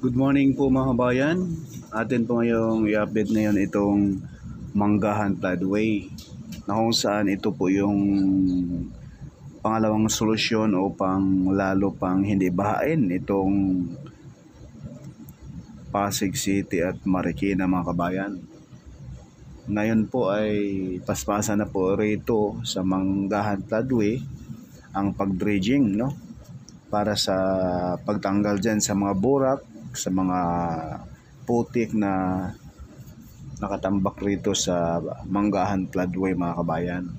Good morning po mga kabayan. Atin po ngayong i-update ngayon itong Manggahan Floodway na kung saan ito po yung pangalawang solusyon upang lalo pang hindi bahain itong Pasig City at Marikina mga kabayan. Ngayon po ay paspasan na po rito sa Manggahan Floodway ang pag-dredging, no? Para sa pagtanggal dyan sa mga burak, sa mga putik na nakatambak rito sa Manggahan Floodway mga kabayan.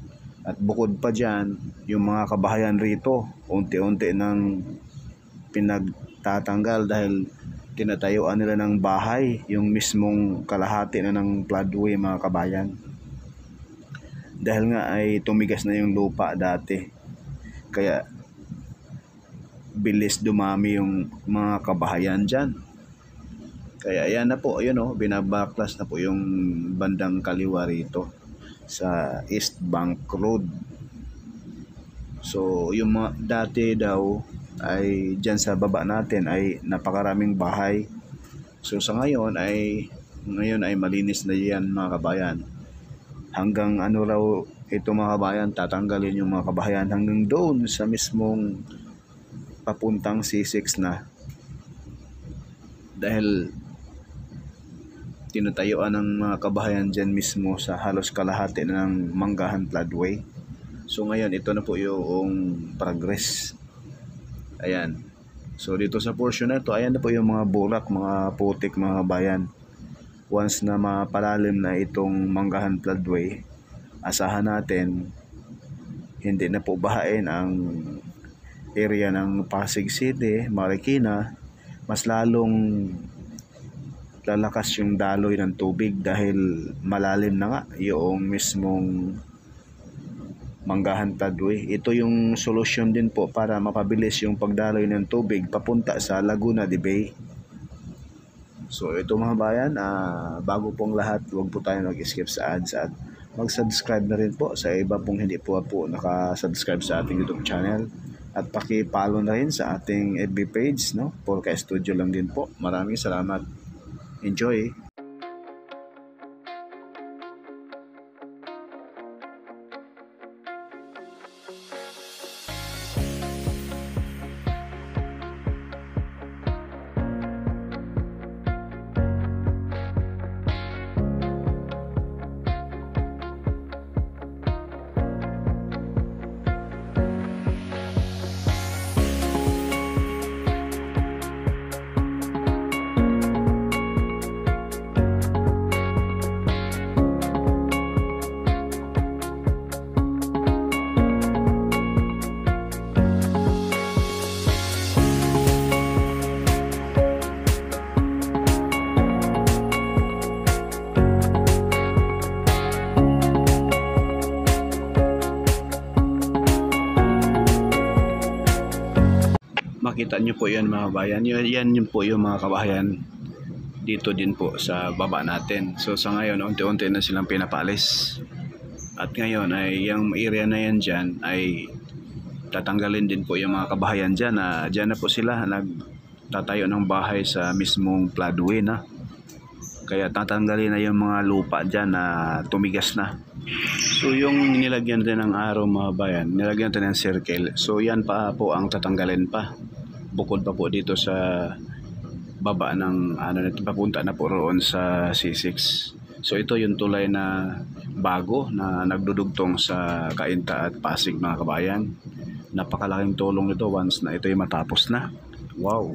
At bukod pa dyan, yung mga kabahayan rito unti-unti nang pinagtatanggal dahil tinatayuan nila ng bahay yung mismong kalahati na ng floodway mga kabayan. Dahil nga ay tumigas na yung lupa dati. Kaya bilis dumami yung mga kabahayan dyan. Kaya yan na po, yun o, binabaklas na po yung bandang kaliwa rito sa East Bank Road. So yung mga dati daw ay dyan sa baba natin ay napakaraming bahay. So sa ngayon ay malinis na yan mga kabayan. Hanggang ano raw ito mga kabayan, tatanggalin yung mga kabahayan hanggang doon sa mismong papuntang C6 na. Dahil tinatayuan ng mga kabahayan dyan mismo sa halos kalahati ng Manggahan Floodway. So ngayon ito na po yung progress. Ayan. So dito sa portion na ito, ayan na po yung mga burak, mga putik mga kabayan. Once na mapalalim na itong Manggahan Floodway, asahan natin hindi na po bahain ang area ng Pasig City, Marikina. Mas lalong lalakas yung daloy ng tubig dahil malalim na nga yung mismong Manggahan Floodway. Ito yung solusyon din po para mapabilis yung pagdaloy ng tubig papunta sa Laguna de Bay. So ito mga bayan, bago pong lahat, huwag po tayo mag-skip sa ads at mag-subscribe na rin po sa iba pong hindi po nakasubscribe sa ating YouTube channel. At paki-follow na rin sa ating FB page, no? Polka Studio lang din po. Maraming salamat. Enjoy! Makita nyo po yan mga kabayan. Yan yun po yung mga kabahayan dito din po sa baba natin. So sa ngayon unti-unti na silang pinapalis. At ngayon ay yung area na yan dyan ay tatanggalin din po yung mga kabahayan dyan. Dyan na po sila nagtatayo ng bahay sa mismong floodway na. Kaya tatanggalin na yung mga lupa dyan na tumigas na. So yung nilagyan din ng araw mga bayan, nilagyan din ng circle. So yan pa po ang tatanggalin pa. Bukod pa po dito sa baba ng papunta na po roon sa C6. So ito yung tulay na bago na nagdudugtong sa Cainta at Pasig mga kabayan. Napakalaking tulong nito once na ito ay matapos na. Wow!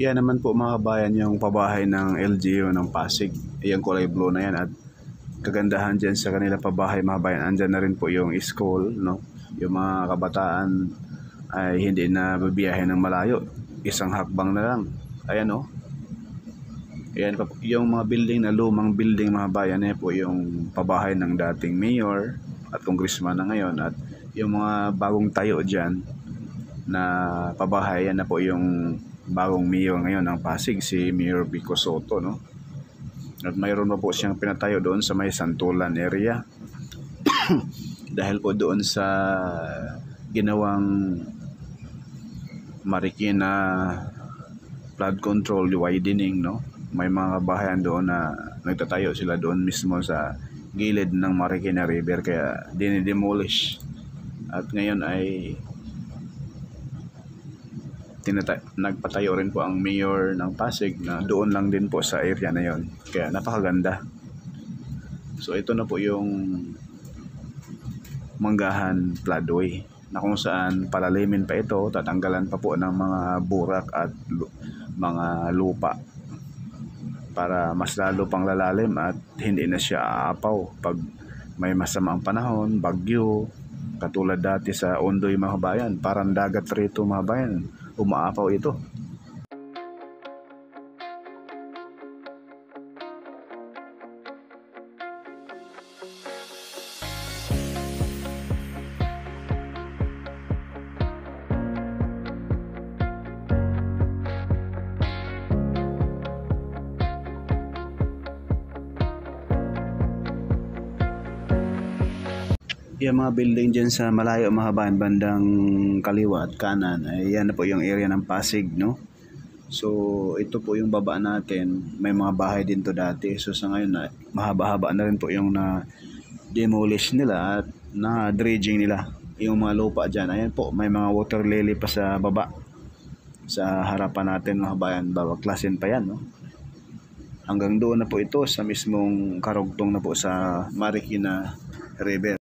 Yan naman po mga kabayan yung pabahay ng LGU ng Pasig. Yung kulay blue na yan, at kagandahan dyan sa kanila pabahay mga kabayan, andyan na rin po yung school, no? Yung mga kabataan ay hindi na babiyahe ng malayo, isang hakbang na lang. Ayan o. Ayan pa po, yung mga building na lumang building mga kabayan, po yung pabahay ng dating mayor at congressman na ngayon, at yung mga bagong tayo dyan na pabahay, yan na po yung bagong mayor ngayon ng Pasig, si Mayor Vico Soto, no? At mayroon pa po siyang pinatayo doon sa may Santulan area dahil po doon sa ginawang Marikina flood control widening, no? May mga kabahayan doon na nagtatayo sila doon mismo sa gilid ng Marikina River, kaya dinidemolish. At ngayon ay nagpatayo rin po ang mayor ng Pasig na doon lang din po sa area na yon, kaya napakaganda. So ito na po yung Manggahan Floodway, na kung saan palalimin pa ito, tatanggalan pa po ng mga burak at mga lupa para mas lalo pang lalalim at hindi na siya aapaw pag may masamang panahon, bagyo, katulad dati sa Ondoy mga kabayan. Parang dagat rito mga kabayan, umaapaw ito. Yung mga building dyan sa malayo mga kabayan, bandang kaliwa at kanan, ay yan na po yung area ng Pasig, no? So ito po yung baba natin, may mga bahay din to dati. So sa ngayon na mahaba-haba na rin po yung na demolish nila at na dredging nila yung mga lupa dyan. Ayan po, may mga water lily pa sa baba sa harapan natin mga kabayan, babaklasin pa yan, no? Hanggang doon na po ito sa mismong karugtong na po sa Marikina River.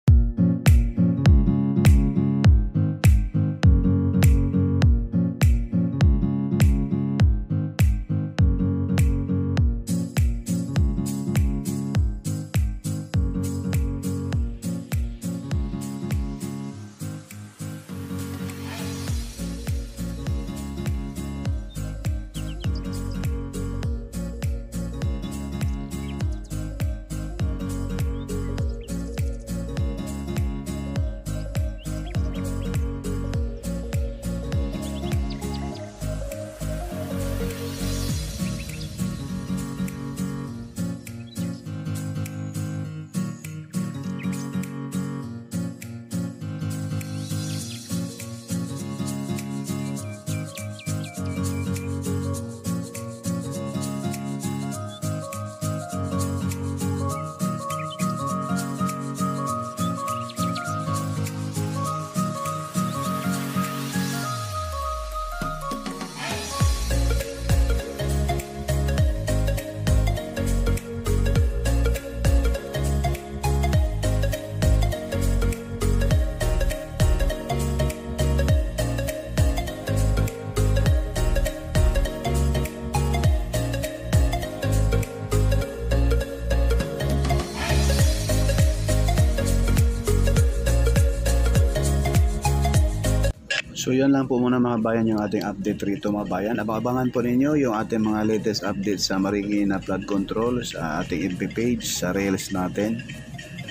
So yan lang po muna mga bayan yung ating update rito mga bayan. Abangan po ninyo yung ating mga latest updates sa Marikina Flood Control sa ating FB page, sa Reels natin.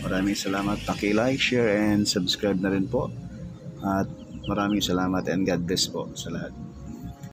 Maraming salamat. Paki-like, share and subscribe na rin po. At maraming salamat and God bless po sa lahat.